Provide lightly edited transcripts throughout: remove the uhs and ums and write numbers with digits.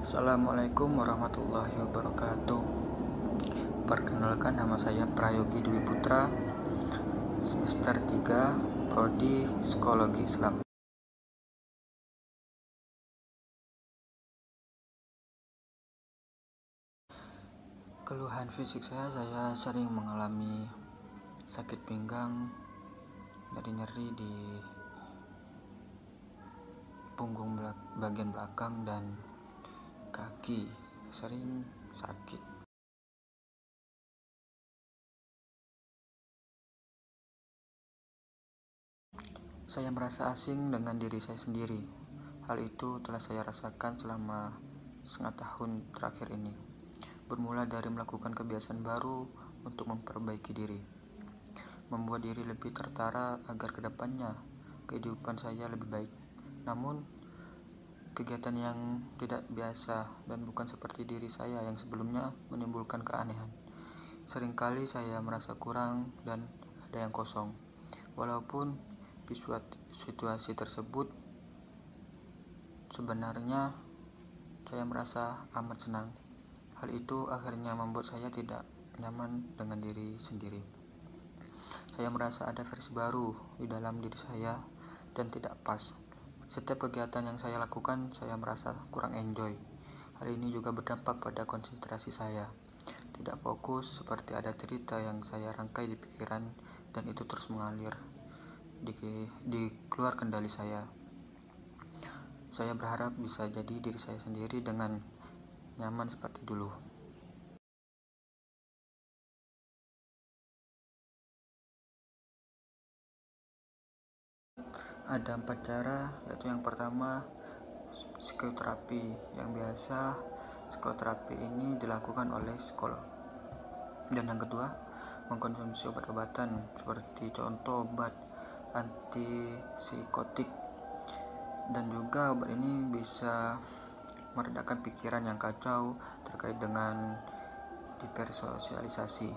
Assalamualaikum warahmatullahi wabarakatuh. Perkenalkan, nama saya Prayogi Dwi Putra, semester 3, Prodi Psikologi Islam. Keluhan fisik saya sering mengalami sakit pinggang, nyeri-nyeri di punggung bagian belakang dan kaki, sering sakit. Saya merasa asing dengan diri saya sendiri. Hal itu telah saya rasakan selama setengah tahun terakhir ini. Bermula dari melakukan kebiasaan baru untuk memperbaiki diri, membuat diri lebih tertara agar kedepannya kehidupan saya lebih baik. Namun, kegiatan yang tidak biasa dan bukan seperti diri saya yang sebelumnya menimbulkan keanehan. Seringkali saya merasa kurang dan ada yang kosong. Walaupun di suatu situasi tersebut sebenarnya saya merasa amat senang. Hal itu akhirnya membuat saya tidak nyaman dengan diri sendiri. Saya merasa ada versi baru di dalam diri saya dan tidak pas. Setiap kegiatan yang saya lakukan, saya merasa kurang enjoy. Hal ini juga berdampak pada konsentrasi saya. Tidak fokus, seperti ada cerita yang saya rangkai di pikiran dan itu terus mengalir di keluar kendali saya. Saya berharap bisa jadi diri saya sendiri dengan nyaman seperti dulu. Ada 4 cara, yaitu yang pertama psikoterapi. Yang biasa psikoterapi ini dilakukan oleh psikolog. Dan yang kedua, mengkonsumsi obat-obatan seperti contoh obat antipsikotik. Dan juga obat ini bisa meredakan pikiran yang kacau terkait dengan dipersosialisasi.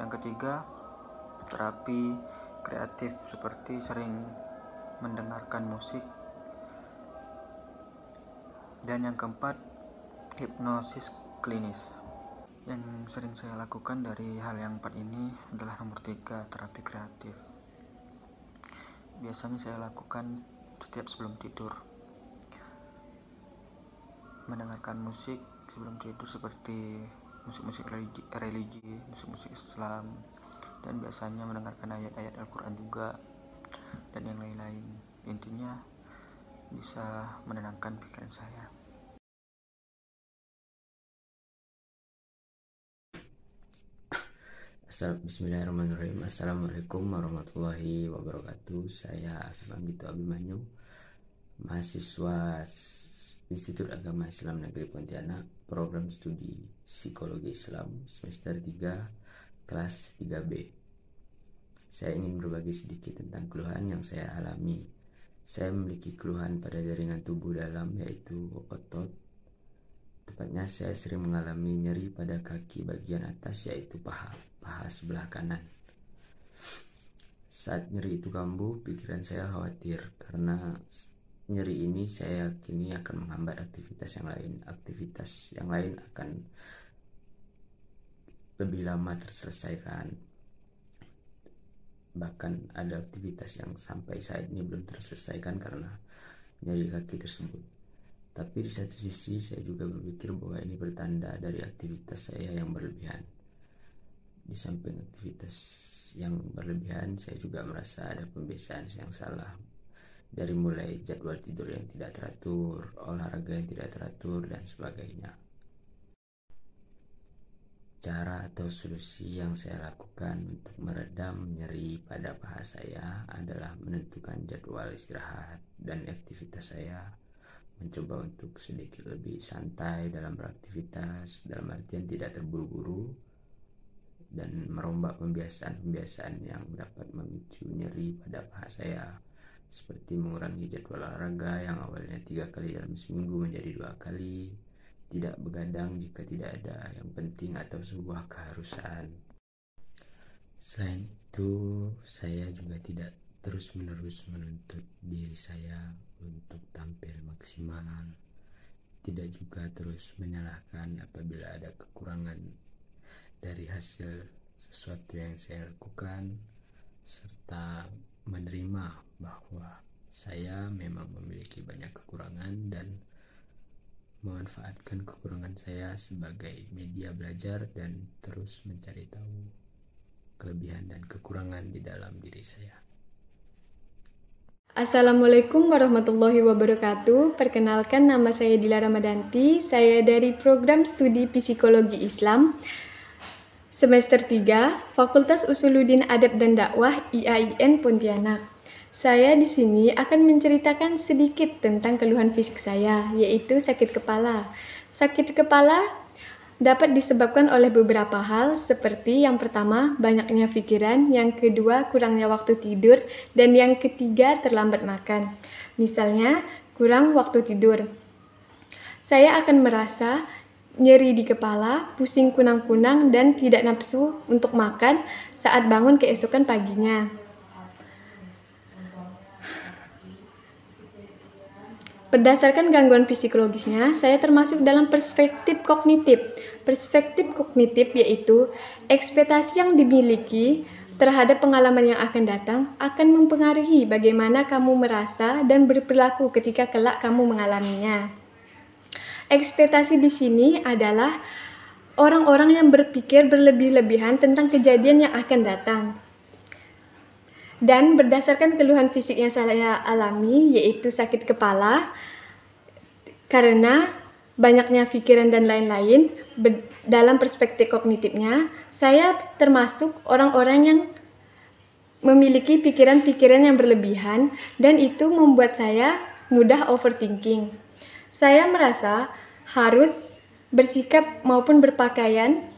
Yang ketiga, terapi kreatif seperti sering mendengarkan musik. Dan yang keempat, hipnosis klinis. Yang sering saya lakukan dari hal yang 4 ini adalah nomor 3, terapi kreatif. Biasanya saya lakukan setiap sebelum tidur, mendengarkan musik sebelum tidur seperti musik-musik religi, musik-musik Islam, dan biasanya mendengarkan ayat-ayat Al-Quran juga, dan yang lain-lain. Intinya bisa menenangkan pikiran saya. Bismillahirrahmanirrahim. Assalamualaikum warahmatullahi wabarakatuh. Saya Afif Anggito Abimanyu, mahasiswa Institut Agama Islam Negeri Pontianak, program studi Psikologi Islam semester 3, kelas 3B. Saya ingin berbagi sedikit tentang keluhan yang saya alami. Saya memiliki keluhan pada jaringan tubuh dalam, yaitu otot. Tepatnya saya sering mengalami nyeri pada kaki bagian atas, yaitu paha sebelah kanan. Saat nyeri itu kambuh, pikiran saya khawatir karena nyeri ini saya yakini akan menghambat aktivitas yang lain. Aktivitas yang lain akan lebih lama terselesaikan. Bahkan ada aktivitas yang sampai saat ini belum terselesaikan karena nyeri kaki tersebut. Tapi di satu sisi saya juga berpikir bahwa ini bertanda dari aktivitas saya yang berlebihan. Di samping aktivitas yang berlebihan, saya juga merasa ada pembiasaan yang salah. Dari mulai jadwal tidur yang tidak teratur, olahraga yang tidak teratur, dan sebagainya. Cara atau solusi yang saya lakukan untuk meredam nyeri pada paha saya adalah menentukan jadwal istirahat dan aktivitas saya. Mencoba untuk sedikit lebih santai dalam beraktivitas, dalam artian tidak terburu-buru, dan merombak pembiasaan-pembiasaan yang dapat memicu nyeri pada paha saya, seperti mengurangi jadwal olahraga yang awalnya 3 kali dalam seminggu menjadi 2 kali, tidak begadang jika tidak ada yang penting atau sebuah keharusan. Selain itu, saya juga tidak terus-menerus menuntut diri saya untuk tampil maksimal, tidak juga terus menyalahkan apabila ada kekurangan dari hasil sesuatu yang saya lakukan, serta menerima bahwa saya memang memiliki banyak kekurangan dan memanfaatkan kekurangan saya sebagai media belajar dan terus mencari tahu kelebihan dan kekurangan di dalam diri saya. Assalamualaikum warahmatullahi wabarakatuh. Perkenalkan, nama saya Dila Ramadanti. Saya dari program studi Psikologi Islam semester 3, Fakultas Usuluddin Adab dan Dakwah IAIN Pontianak. Saya di sini akan menceritakan sedikit tentang keluhan fisik saya, yaitu sakit kepala. Sakit kepala dapat disebabkan oleh beberapa hal, seperti yang pertama, banyaknya pikiran, yang kedua, kurangnya waktu tidur, dan yang ketiga, terlambat makan. Misalnya, kurang waktu tidur. Saya akan merasa nyeri di kepala, pusing kunang-kunang, dan tidak nafsu untuk makan saat bangun keesokan paginya. Berdasarkan gangguan psikologisnya, saya termasuk dalam perspektif kognitif. Perspektif kognitif yaitu ekspektasi yang dimiliki terhadap pengalaman yang akan datang akan mempengaruhi bagaimana kamu merasa dan berperilaku ketika kelak kamu mengalaminya. Ekspektasi di sini adalah orang-orang yang berpikir berlebih-lebihan tentang kejadian yang akan datang. Dan berdasarkan keluhan fisik yang saya alami, yaitu sakit kepala, karena banyaknya pikiran dan lain-lain, dalam perspektif kognitifnya, saya termasuk orang-orang yang memiliki pikiran-pikiran yang berlebihan, dan itu membuat saya mudah overthinking. Saya merasa harus bersikap maupun berpakaian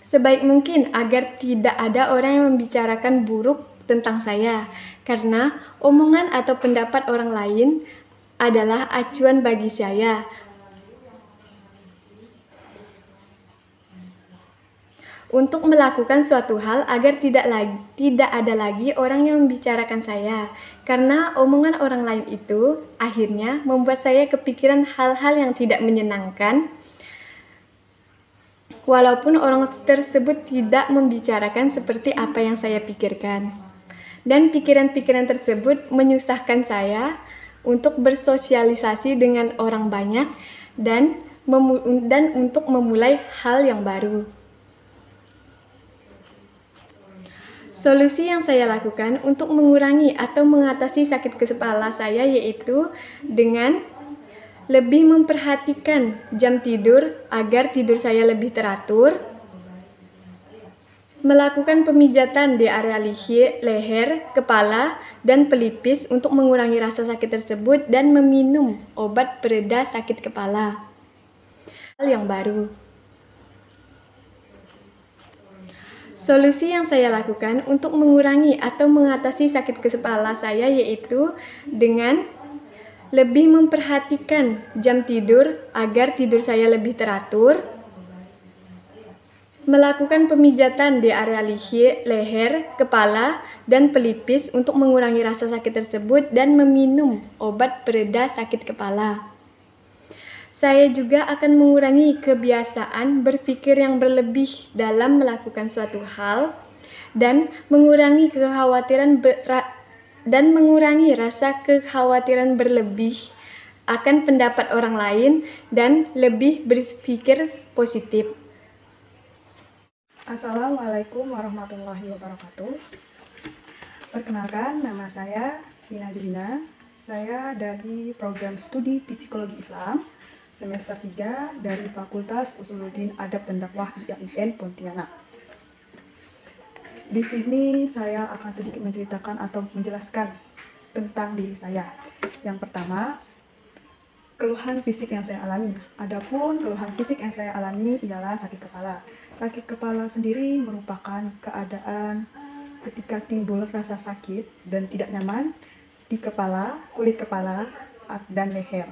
sebaik mungkin agar tidak ada orang yang membicarakan buruk tentang saya, karena omongan atau pendapat orang lain adalah acuan bagi saya. Untuk melakukan suatu hal agar tidak ada lagi orang yang membicarakan saya, karena omongan orang lain itu akhirnya membuat saya kepikiran hal-hal yang tidak menyenangkan, walaupun orang tersebut tidak membicarakan seperti apa yang saya pikirkan. Dan pikiran-pikiran tersebut menyusahkan saya untuk bersosialisasi dengan orang banyak dan untuk memulai hal yang baru. Solusi yang saya lakukan untuk mengurangi atau mengatasi sakit kepala saya yaitu dengan lebih memperhatikan jam tidur agar tidur saya lebih teratur, melakukan pemijatan di area leher, kepala, dan pelipis untuk mengurangi rasa sakit tersebut, dan meminum obat pereda sakit kepala. Hal yang baru. Solusi yang saya lakukan untuk mengurangi atau mengatasi sakit kepala saya yaitu dengan lebih memperhatikan jam tidur agar tidur saya lebih teratur, melakukan pemijatan di area leher, kepala, dan pelipis untuk mengurangi rasa sakit tersebut, dan meminum obat pereda sakit kepala. Saya juga akan mengurangi kebiasaan berpikir yang berlebih dalam melakukan suatu hal dan mengurangi rasa kekhawatiran berlebih akan pendapat orang lain dan lebih berpikir positif. Assalamualaikum warahmatullahi wabarakatuh. Perkenalkan, nama saya Vina Julina. Saya dari program studi Psikologi Islam semester 3 dari Fakultas Usuluddin Adab dan Dakwah IAIN Pontianak. Di sini saya akan sedikit menceritakan atau menjelaskan tentang diri saya. Yang pertama, keluhan fisik yang saya alami. Adapun keluhan fisik yang saya alami ialah sakit kepala. Sakit kepala sendiri merupakan keadaan ketika timbul rasa sakit dan tidak nyaman di kepala, kulit kepala, dan leher.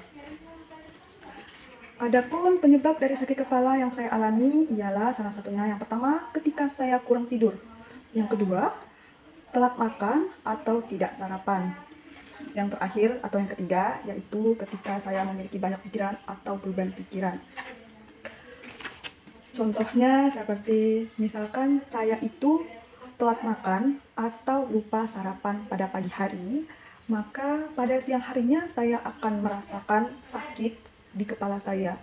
Adapun penyebab dari sakit kepala yang saya alami ialah salah satunya yang pertama ketika saya kurang tidur. Yang kedua, telat makan atau tidak sarapan. Yang terakhir atau yang ketiga, yaitu ketika saya memiliki banyak pikiran atau beban pikiran. Contohnya seperti misalkan saya itu telat makan atau lupa sarapan pada pagi hari, maka pada siang harinya saya akan merasakan sakit di kepala saya.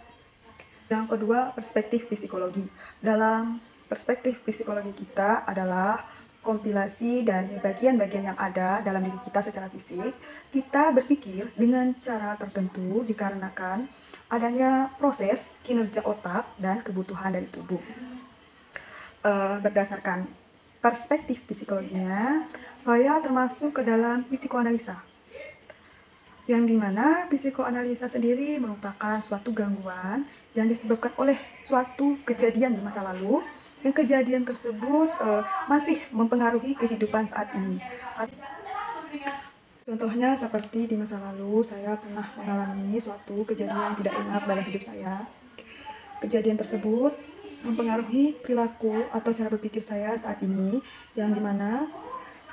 Yang kedua, perspektif psikologi. Dalam perspektif psikologi kita adalah kompilasi dari bagian-bagian yang ada dalam diri kita secara fisik. Kita berpikir dengan cara tertentu dikarenakan adanya proses kinerja otak dan kebutuhan dari tubuh. Berdasarkan perspektif psikologinya, saya termasuk ke dalam psikoanalisa, yang dimana psikoanalisa sendiri merupakan suatu gangguan yang disebabkan oleh suatu kejadian di masa lalu, yang kejadian tersebut masih mempengaruhi kehidupan saat ini. Contohnya seperti di masa lalu saya pernah mengalami suatu kejadian yang tidak enak dalam hidup saya. Kejadian tersebut mempengaruhi perilaku atau cara berpikir saya saat ini, yang dimana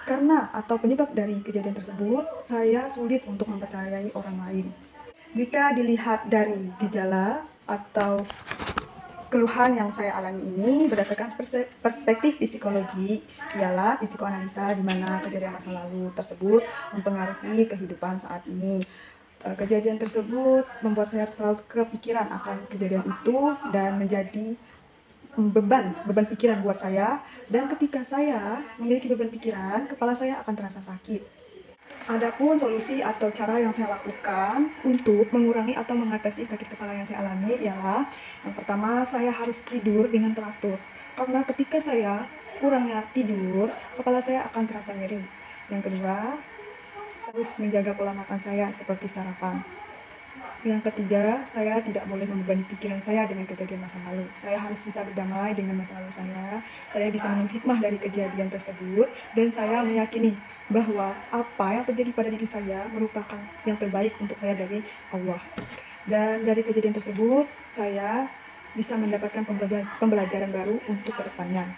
karena atau penyebab dari kejadian tersebut, saya sulit untuk mempercayai orang lain. Jika dilihat dari gejala atau keluhan yang saya alami ini berdasarkan perspektif psikologi, ialah psikoanalisa, di mana kejadian masa lalu tersebut mempengaruhi kehidupan saat ini. Kejadian tersebut membuat saya selalu kepikiran akan kejadian itu dan menjadi beban pikiran buat saya, dan ketika saya memiliki beban pikiran, kepala saya akan terasa sakit. Adapun solusi atau cara yang saya lakukan untuk mengurangi atau mengatasi sakit kepala yang saya alami ialah, yang pertama, saya harus tidur dengan teratur. Karena ketika saya kurangnya tidur, kepala saya akan terasa nyeri. Yang kedua, saya harus menjaga pola makan saya seperti sarapan. Yang ketiga, saya tidak boleh membebani pikiran saya dengan kejadian masa lalu. Saya harus bisa berdamai dengan masa lalu saya. Saya bisa mengambil hikmah dari kejadian tersebut, dan saya meyakini bahwa apa yang terjadi pada diri saya merupakan yang terbaik untuk saya dari Allah. Dan dari kejadian tersebut, saya bisa mendapatkan pembelajaran baru untuk kedepannya.